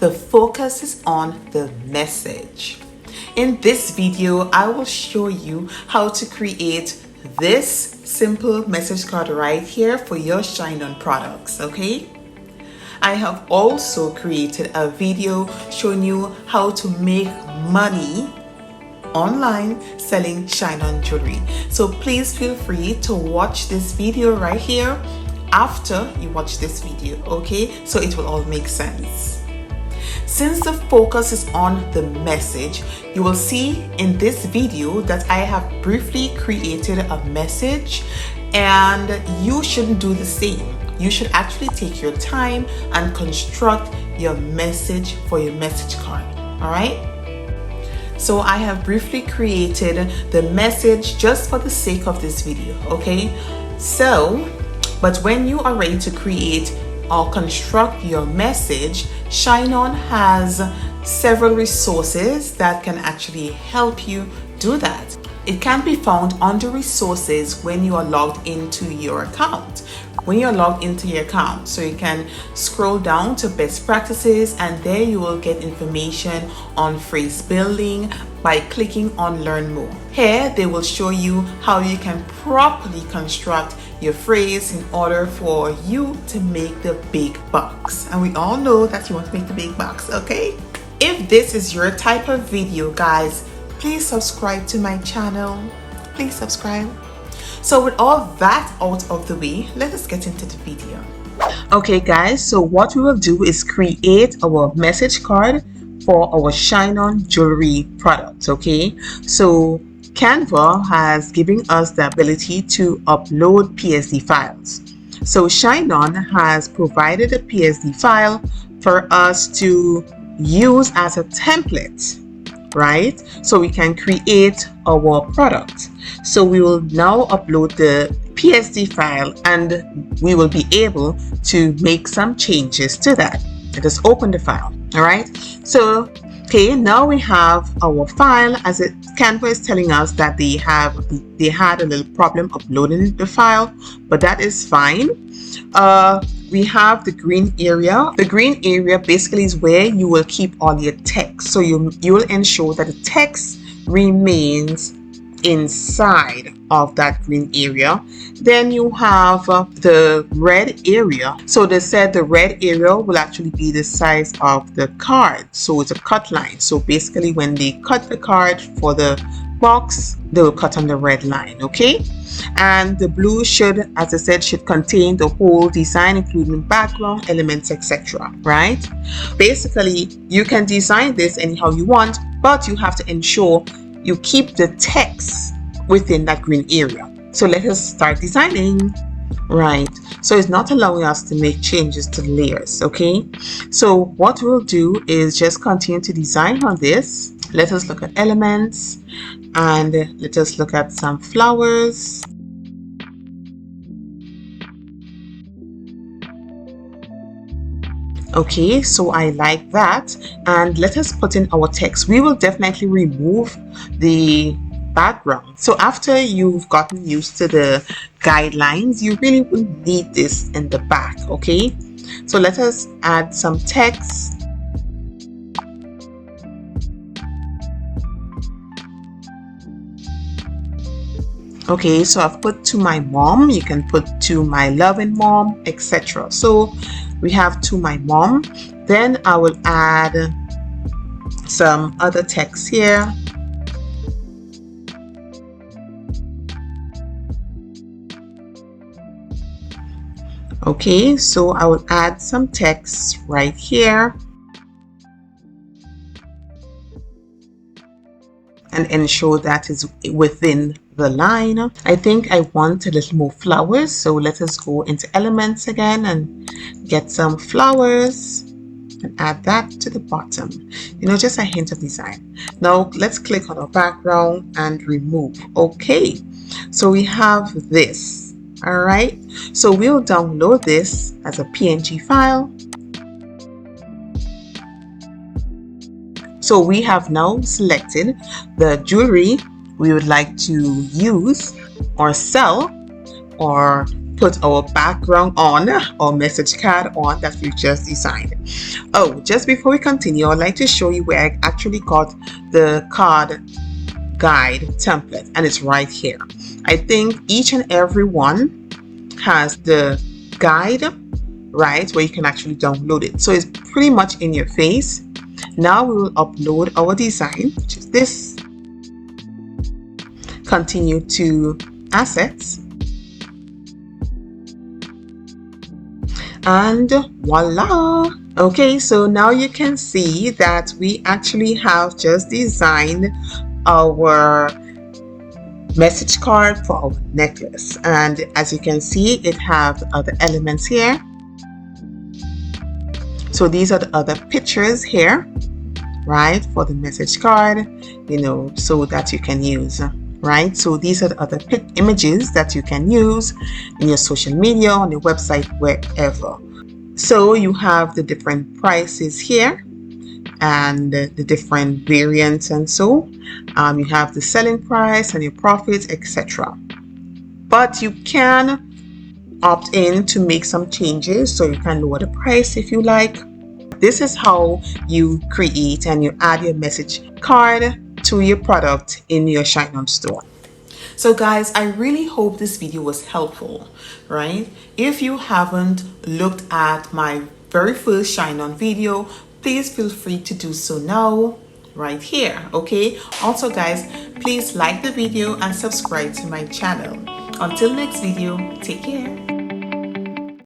The focus is on the message. In this video, I will show you how to create this simple message card right here for your Shineon products, okay? I have also created a video showing you how to make money online selling Shineon jewelry. So please feel free to watch this video right here after you watch this video, okay? So it will all make sense. Since the focus is on the message, you will see in this video that I have briefly created a message, and you shouldn't do the same. You should actually take your time and construct your message for your message card, all right? So I have briefly created the message just for the sake of this video, okay? But when you are ready to create or construct your message, Shineon has several resources that can actually help you do that. It can be found under resources when you are logged into your account. When you're logged into your account, so you can scroll down to best practices, and there you will get information on phrase building by clicking on learn more. Here they will show you how you can properly construct your phrase in order for you to make the big bucks. And we all know that you want to make the big bucks, okay? If this is your type of video, guys, please subscribe to my channel. Please subscribe. So with all that out of the way, let us get into the video. Okay guys, so what we will do is create our message card for our Shineon jewelry product, okay? So Canva has given us the ability to upload PSD files. So Shineon has provided a PSD file for us to use as a template, right? So we can create our product. So we will now upload the PSD file and we will be able to make some changes to that. Let us open the file. All right. So, okay, now we have our file. As Canva is telling us that they had a little problem uploading the file, but that is fine. We have the green area. The green area basically is where you will keep all your text. So you will ensure that the text remains inside of that green area. Then you have the red area. So they said the red area will actually be the size of the card. So it's a cut line. So basically when they cut the card for the box, they will cut on the red line, okay? And the blue should, as I said, should contain the whole design, including background, elements, etc. Right? Basically, you can design this anyhow you want, but you have to ensure you keep the text within that green area. So let us start designing. Right, so it's not allowing us to make changes to the layers, okay? So what we'll do is just continue to design on this. Let us look at elements and let us look at some flowers. Okay, so I like that, and let us put in our text. We will definitely remove the background. So after you've gotten used to the guidelines, you really will need this in the back, okay? So let us add some text. Okay, so I've put to my mom. You can put to my loving mom, etc. So we have to my mom. Then I will add some other text here. Okay, so I will add some text right here and ensure that is within the line. I think I want a little more flowers, so let us go into elements again and get some flowers and add that to the bottom. You know, just a hint of design. Now let's click on our background and remove. Okay, so we have this. All right, so we'll download this as a PNG file. So we have now selected the jewelry we would like to use or sell or put our background on, our message card on that we just designed. Oh, just before we continue, I'd like to show you where I actually got the card guide template, and it's right here. I think each and every one has the guide, right, where you can actually download it. So it's pretty much in your face. Now we will upload our design, which is this. Continue to assets. And voila. Okay, so now you can see that we actually have just designed our message card for our necklace, and as you can see, it have other elements here. So these are the other pictures here, right, for the message card, you know, so that you can use, right? So these are the other images that you can use in your social media, on your website, wherever. So you have the different prices here and the different variants, and so you have the selling price and your profits, etc. But you can opt in to make some changes, so you can lower the price if you like. This is how you create and you add your message card to your product in your Shineon store. So guys, I really hope this video was helpful, right? If you haven't looked at my very first Shineon video, please feel free to do so now, right here, okay? Also guys, please like the video and subscribe to my channel. Until next video, take care.